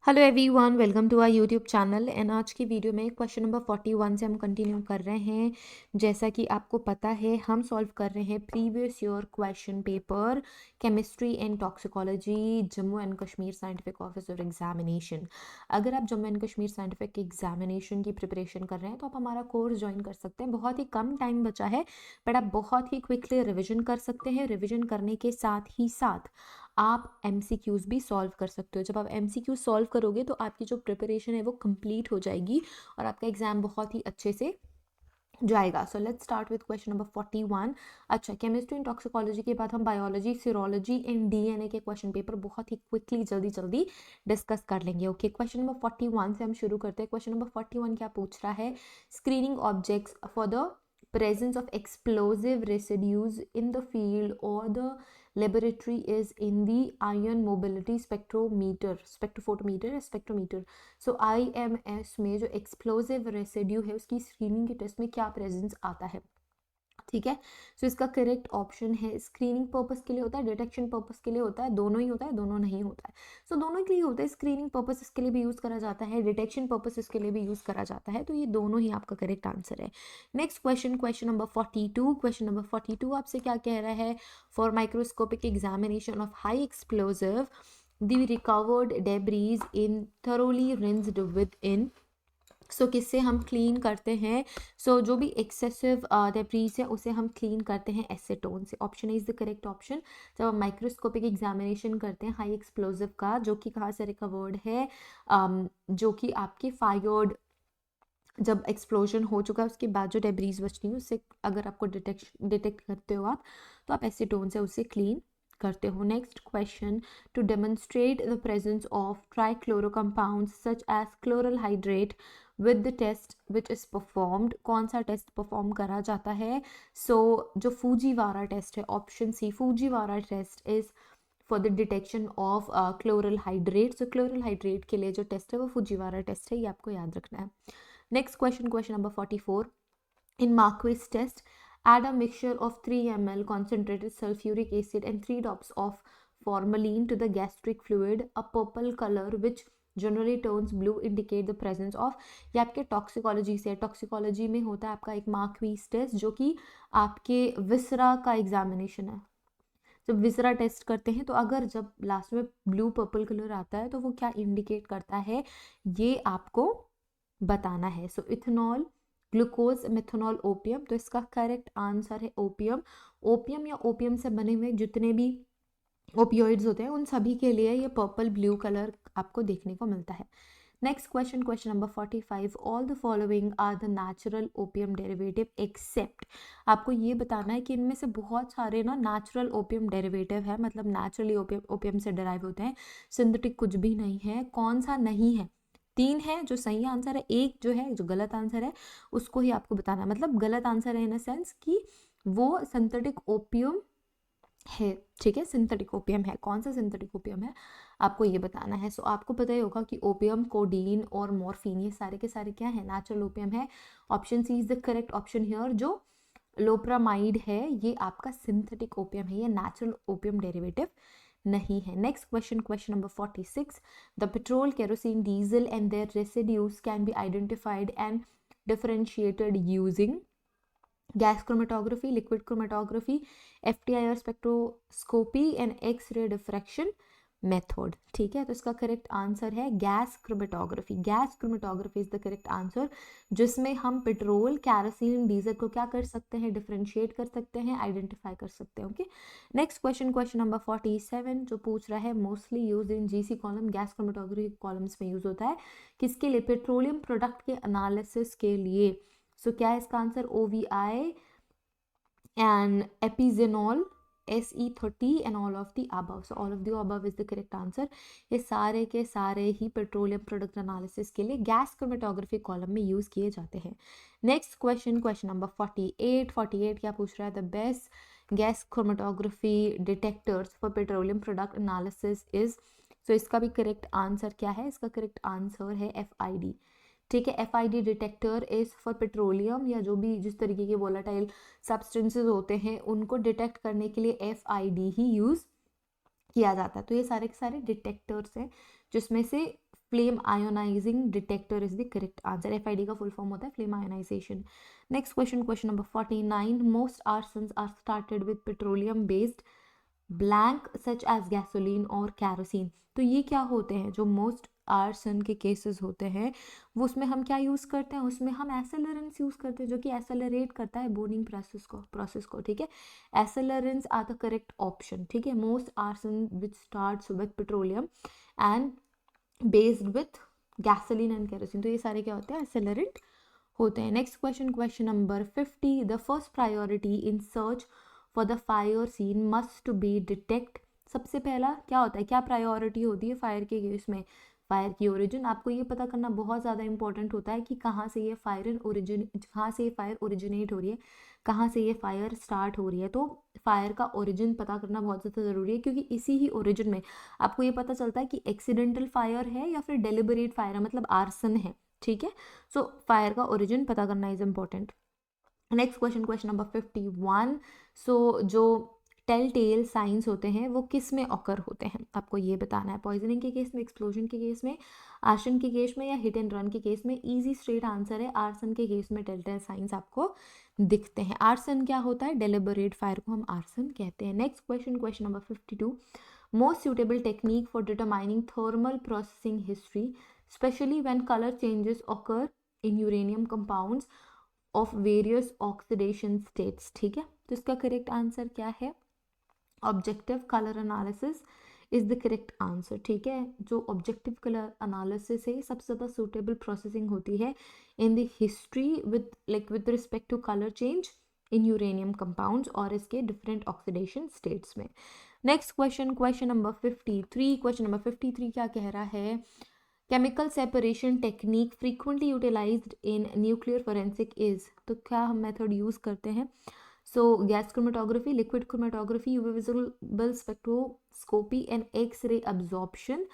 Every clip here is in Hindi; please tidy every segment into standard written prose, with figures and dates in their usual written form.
Hello everyone, welcome to our YouTube channel. And आज की वीडियो में क्वेश्चन नंबर 41 से हम कंटिन्यू कर रहे हैं। जैसा कि आपको पता है, हम सॉल्व कर रहे हैं previous year question paper chemistry and toxicology Jammu and Kashmir scientific officer examination. अगर आप Jammu and Kashmir scientific examination की प्रिपरेशन कर रहे हैं तो आप हमारा कोर्स ज्वाइन कर सकते हैं। बहुत ही कम टाइम बचा है, बट आप बहुत ही क्विकली रिविजन कर सकते हैं। रिविजन करने के साथ ही साथ आप एमसीक्यूज भी सॉल्व कर सकते हो। जब आप एमसीक्यू सॉल्व करोगे तो आपकी जो प्रिपरेशन है वो कंप्लीट हो जाएगी और आपका एग्जाम बहुत ही अच्छे से जाएगा। So let's start with question number 41। अच्छा, केमिस्ट्री एंड टॉक्सिकोलॉजी के बाद हम बायोलॉजी, सीरोलॉजी एंड डीएनए के क्वेश्चन पेपर बहुत ही क्विकली जल्दी जल्दी डिस्कस कर लेंगे। ओके, क्वेश्चन नंबर 41 से हम शुरू करते हैं। क्वेश्चन नंबर 41 क्या पूछ रहा है? Screening objects for the presence of explosive residues in the field or the laboratory is in the ion mobility spectrophotometer। So IMS में जो एक्सप्लोसिव रेसिड्यू है उसकी स्क्रीनिंग के टेस्ट में क्या प्रेजेंस आता है? ठीक है, सो इसका करेक्ट ऑप्शन है, स्क्रीनिंग पर्पस के लिए होता है, डिटेक्शन पर्पस के लिए होता है, दोनों ही होता है, दोनों नहीं होता है। सो दोनों के लिए होता है। स्क्रीनिंग पर्पस इसके लिए भी यूज करा जाता है, डिटेक्शन पर्पस इसके लिए भी यूज करा जाता है। तो ये दोनों ही आपका करेक्ट आंसर है। Next question, question number 42। Question number 42 आपसे क्या कह रहा है? For microscopic examination of high explosive the recovered debris in thoroughly rinsed with in. So किससे हम क्लीन करते हैं? सो जो भी एक्सेसिव डेब्रीज है उसे हम क्लीन करते हैं एसीटोन से। Option A is the correct option. जब हम माइक्रोस्कोपिक एग्जामिनेशन करते हैं हाई एक्सप्लोजिव का, जो कि कहाँ से रिकवर्ड है, जो कि आपके फायर्ड, जब एक्सप्लोजन हो चुका है उसके बाद जो डेब्रीज बचती हैं उससे अगर आपको डिटेक्ट करते हो आप, तो आप एसीटोन से उसे क्लीन करते हो। Next question, to demonstrate the presence of trichloro compounds such as chloral hydrate with the test which is performed. कौन सा टेस्ट परफॉर्म करा जाता है? सो जो फूजीवारा टेस्ट है, option C, Fujiwara test is for the detection of chloral hydrate. So chloral hydrate के लिए जो टेस्ट है वो फूजीवारा टेस्ट है, ये आपको याद रखना है। Next question, question number 44. In Marquis test, add a mixture of 3 ml concentrated sulfuric acid and 3 drops of formalin to the gastric fluid. A purple color which generally turns blue indicate the presence of। ये आपके टॉक्सिकोलॉजी से, टॉक्सिकोलॉजी में होता है आपका एक मार्क्वीज टेस्ट, जो कि आपके विसरा का एग्जामिनेशन है। जब विसरा टेस्ट करते हैं तो अगर जब लास्ट में ब्लू पर्पल कलर आता है तो वो क्या इंडिकेट करता है, ये आपको बताना है। सो इथेनॉल, ग्लूकोज, मेथनॉल, ओपियम। तो इसका करेक्ट आंसर है ओपियम। ओपियम या ओपियम से बने हुए जितने भी ओपियोइड्स होते हैं उन सभी के लिए ये पर्पल ब्लू कलर आपको देखने को मिलता है। Next question, question number 45। All the following are the natural opium derivative except. आपको ये बताना है कि इनमें से बहुत सारे ना नेचुरल ओपियम डेरिवेटिव है, मतलब नेचुरली ओपियम से डिराइव होते हैं, सिंथेटिक कुछ भी नहीं है। कौन सा नहीं है? 3 है जो सही आंसर है, एक जो है जो गलत आंसर है, उसको ही आपको बताना है। मतलब गलत आंसर है इन अ सेंस कि वो सिंथेटिक ओपियम है। ठीक है, सिंथेटिक ओपियम है। कौन सा सिंथेटिक ओपियम है आपको ये बताना है। सो आपको पता ही होगा कि ओपियम, कोडीन और मॉर्फिन ये सारे के सारे क्या है? नेचुरल ओपियम है। Option C is the correct option here. जो लोप्रामाइड है ये आपका सिंथेटिक ओपियम है, ये नेचुरल ओपियम डेरिवेटिव नहीं है। Next question, question number 46। The petrol, kerosene, diesel and their residues can be identified and differentiated using gas chromatography, liquid chromatography, FTIR spectroscopy and X ray diffraction method. ठीक है, तो इसका करेक्ट आंसर है gas chromatography. Gas chromatography is the correct answer, जिसमें हम पेट्रोल, कैरोसिन, डीजल को क्या कर सकते हैं? डिफरेंशिएट कर सकते हैं, आइडेंटिफाई कर सकते हैं। Okay, next question, question number 47 जो पूछ रहा है, mostly use in GC column, gas chromatography columns में यूज होता है। किसके लिए? पेट्रोलियम प्रोडक्ट के एनालिसिस के लिए। सो क्या है इसका answer? OVI and epizenol, SE30 and all of the above. So all of the above is the correct answer. ये सारे के सारे ही पेट्रोलियम प्रोडक्ट एनालिसिस के लिए गैस क्रोमेटोग्राफी कॉलम में यूज किए जाते हैं। नेक्स्ट क्वेश्चन, क्वेश्चन नंबर 48 क्या पूछ रहा है? The best gas chromatography detectors for petroleum product analysis is. So इसका भी करेक्ट आंसर क्या है? इसका करेक्ट आंसर है FID। ठीक है, FID detector is for petroleum या जो भी जिस तरीके के वोलाटाइल सब्सटेंसेस होते हैं उनको डिटेक्ट करने के लिए FID ही यूज किया जाता है। तो ये सारे के सारे डिटेक्टर्स हैं जिसमें से flame ionizing detector is the correct answer. FID का फुल फॉर्म होता है flame ionization. Next question, question number 49, most arsons are started with petroleum based blank such as gasoline और कैरोसिन। तो ये क्या होते हैं, जो मोस्ट आर्सन के केसेस होते हैं वो उसमें हम क्या यूज़ करते हैं, उसमें हम एसेलरेंस यूज़ करते हैं जो कि एसेलरेट करता है बोर्निंग प्रोसेस को ठीक है। Accelerants are the correct option ठीक है। Most arson which starts with petroleum and based with gasoline and kerosene, तो ये सारे क्या होते हैं, एसेलरेंट होते हैं। Next question, question number 50, the first priority in search for the fire scene must be detect. सबसे पहला क्या होता है, क्या प्रायोरिटी होती है फायर के केस में, फायर की ओरिजिन। आपको ये पता करना बहुत ज़्यादा इंपॉर्टेंट होता है कि कहाँ से ये फायर ओरिजिनेट हो रही है, कहाँ से ये फायर स्टार्ट हो रही है। तो फायर का ओरिजिन पता करना बहुत ज़्यादा ज़रूरी है, क्योंकि इसी ही ओरिजिन में आपको ये पता चलता है कि एक्सीडेंटल फायर है या फिर डेलिबरेट फायर है, मतलब आर्सन है ठीक है। सो फायर का ओरिजिन पता करना is important. Next question, question number 51, सो जो टेल टेल साइंस होते हैं वो किस में ऑकर होते हैं, आपको ये बताना है। पॉइजनिंग के केस में, एक्सप्लोजन के केस में, आर्सन के केस में, या हिट एंड रन के केस में। इजी स्ट्रेट आंसर है आर्सन के केस में टेल टेल साइंस आपको दिखते हैं। आर्सन क्या होता है, डेलिबरेट फायर को हम आर्सन कहते हैं। Next question, question number 52, most suitable technique for determining thermal processing history, especially when color changes occur in uranium compounds of various oxidation states ठीक है। तो इसका करेक्ट आंसर क्या है, objective colour analysis is the correct answer ठीक है। जो ऑब्जेक्टिव कलर एनालिसिस है सबसे ज़्यादा सूटेबल प्रोसेसिंग होती है in the history with respect to colour change in uranium compounds और इसके डिफरेंट ऑक्सीडेशन स्टेट्स में। Next question, question number 53, question number 53 क्या कह रहा है, chemical separation technique frequently utilized in nuclear forensic is. तो क्या हम मेथड यूज़ करते हैं, so gas chromatography, liquid chromatography, UV visible spectroscopy and X ray absorption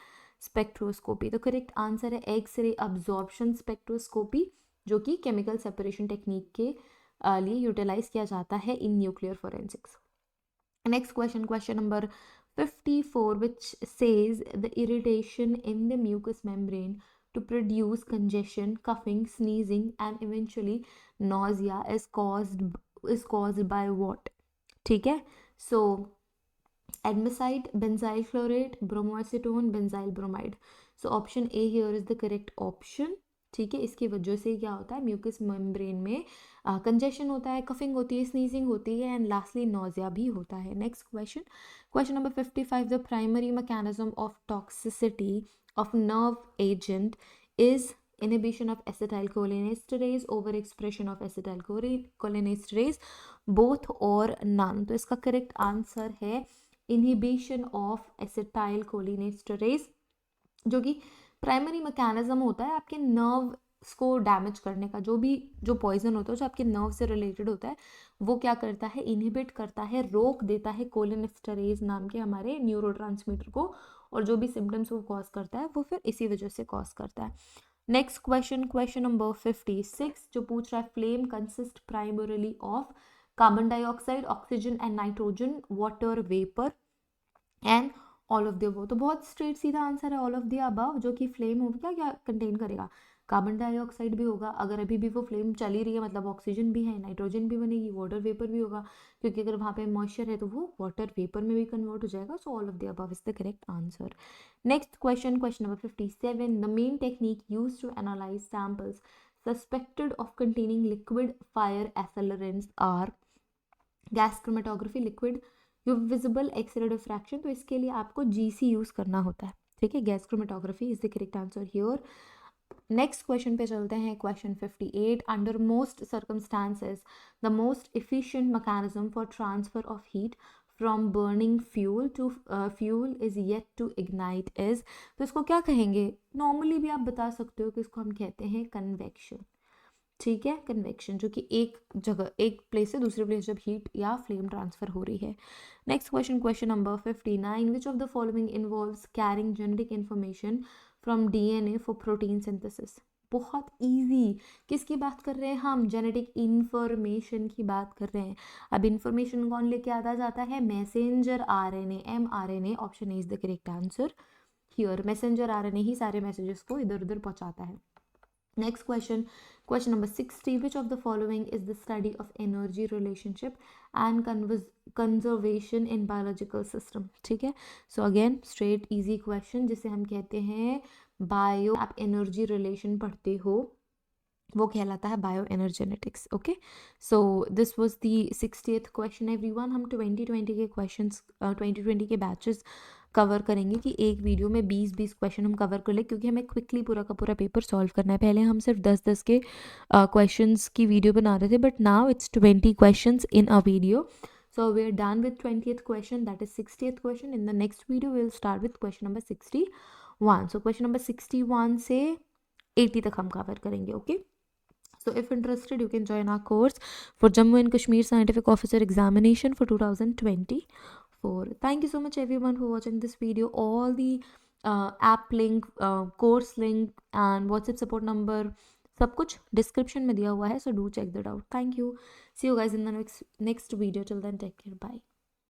spectroscopy. तो करेक्ट आंसर है एक्स रे अब्जॉर्प्शन स्पेक्ट्रोस्कोपी, जो कि केमिकल सेपरेशन टेक्निक के लिए यूटिलाइज किया जाता है in nuclear forensics. Next question, question number 54, which says the irritation in the mucous membrane to produce congestion, coughing, sneezing, and eventually nausea is caused by what? ठीक है, so admicide, benzyl chloride, bromoacetone, benzyl bromide. So option A here is the correct option ठीक है। इसकी वजह से क्या होता है, म्यूकस मेम्ब्रेन में कंजेशन होता है, कफिंग होती है, स्नीजिंग होती है एंड लास्टली नोजिया भी होता है। Next question, question number 55, the primary mechanism of toxicity of nerve agent is inhibition of acetylcholinesterase, overexpression of acetylcholinesterase, both or none। तो इसका करेक्ट आंसर है inhibition of acetylcholinesterase, जो कि प्राइमरी मैकेनिज्म होता है आपके नर्व्स को डैमेज करने का। जो पॉइजन होता है जो आपके नर्व से रिलेटेड होता है वो क्या करता है, इनहिबिट करता है, रोक देता है कोलिनेस्टरेज नाम के हमारे न्यूरोट्रांसमीटर को, और जो भी सिम्टम्स वो कॉज करता है वो फिर इसी वजह से कॉज करता है। नेक्स्ट क्वेश्चन, क्वेश्चन नंबर 56, जो पूछ रहा है flame consist primarily of carbon dioxide, oxygen and nitrogen, water vapour and all of the above. तो बहुत स्ट्रेट सीधा आंसर है ऑल ऑफ द अबव, जो कि फ्लेम होगा क्या कंटेन करेगा, कार्बन डाइऑक्साइड भी होगा, अगर अभी भी वो फ्लेम चली रही है मतलब ऑक्सीजन भी है, नाइट्रोजन भी बनेगी, वाटर वेपर भी होगा, क्योंकि अगर वहाँ पे मॉइस्चर है तो वो वाटर वेपर में भी कन्वर्ट हो जाएगा। So all of the above is the correct answer. Next question, question number 57, the main technique used to analyze samples suspected of containing liquid fire accelerants are gas chromatography, liquid UV visible, X ray diffraction. तो इसके लिए आपको GC यूज़ करना होता है ठीक है, gas chromatography is the correct answer here. Next question पे चलते हैं, question 58, under most circumstances the most efficient mechanism for transfer of heat from burning fuel to fuel is yet to ignite is. तो इसको क्या कहेंगे, नॉर्मली भी आप बता सकते हो कि इसको हम कहते हैं कन्वेक्शन ठीक है, कन्वेक्शन, जो कि एक जगह एक प्लेस से दूसरे प्लेस जब हीट या फ्लेम ट्रांसफर हो रही है। Next question, question number 59, which of the following involves carrying genetic information from DNA for protein synthesis. बहुत इजी, किसकी बात कर रहे हैं हम, जेनेटिक इन्फॉर्मेशन की बात कर रहे हैं। अब इन्फॉर्मेशन कौन लेके आता जाता है, messenger RNA, mRNA। Option A is the correct answer here, messenger RNA ही सारे मैसेजेस को इधर उधर पहुंचाता है। Next question, question number 60, which of the following is the study of energy relationship and conservation in biological system. ठीक है, so again straight easy question जिसे हम कहते हैं बायो, आप एनर्जी रिलेशन पढ़ते हो वो कहलाता है bioenergetics. Okay, so this was the 60th question everyone. हम 2020 के क्वेश्चंस 2020 के बैचेस कवर करेंगे कि एक वीडियो में 20-20 क्वेश्चन हम कवर कर ले, क्योंकि हमें क्विकली पूरा का पूरा पेपर सॉल्व करना है। पहले हम सिर्फ 10-10 के क्वेश्चंस की वीडियो बना रहे थे, but now it's 20 questions in a video. So we are done with 20th question, that is 60th question. In the next video we will start with question number 61. So question number 61 से 80 तक हम कवर करेंगे। Okay, so if interested you can join our course for Jammu and Kashmir Scientific Officer Examination for 2024. Thank you so much everyone for watching this video. All the app link, course link and WhatsApp support number सब कुछ डिस्क्रिप्शन में दिया हुआ है, so do check that out. Thank you. See you guys in the next video. Till then, take care. Bye.